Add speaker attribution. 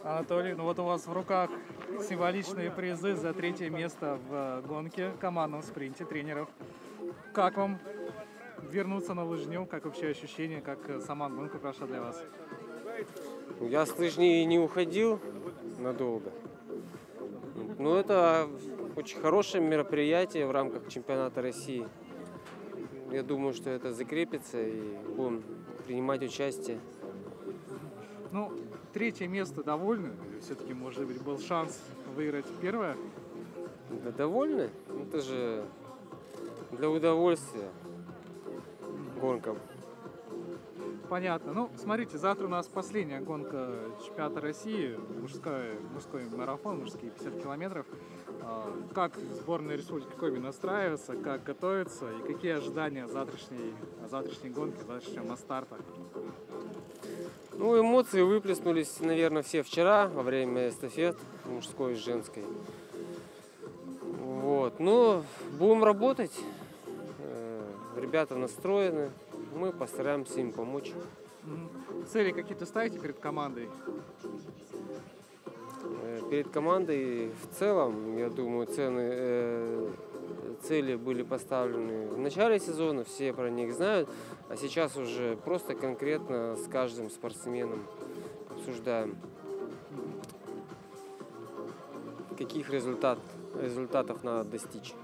Speaker 1: Анатолий, ну вот у вас в руках символичные призы за третье место в гонке, командном спринте тренеров. Как вам вернуться на лыжню? Как вообще ощущение, как сама гонка прошла для вас?
Speaker 2: Я с лыжни не уходил надолго. Но это очень хорошее мероприятие в рамках чемпионата России. Я думаю, что это закрепится и будем принимать участие.
Speaker 1: Ну, третье место довольны? Или все-таки, может быть, был шанс выиграть первое?
Speaker 2: Да довольны? Это же для удовольствия гонка.
Speaker 1: Понятно. Ну, смотрите, завтра у нас последняя гонка чемпионата России, мужской марафон, мужские 50 километров. Как сборная Республики Коми настраивается, как готовится и какие ожидания завтрашней гонки, завтрашнего старта?
Speaker 2: Ну, эмоции выплеснулись, наверное, все вчера во время эстафет мужской и женской. Вот. Но будем работать. Ребята настроены. Мы постараемся им помочь.
Speaker 1: Цели какие-то ставите перед командой?
Speaker 2: Перед командой в целом, я думаю, цели были поставлены в начале сезона, все про них знают, а сейчас уже просто конкретно с каждым спортсменом обсуждаем, каких результатов надо достичь.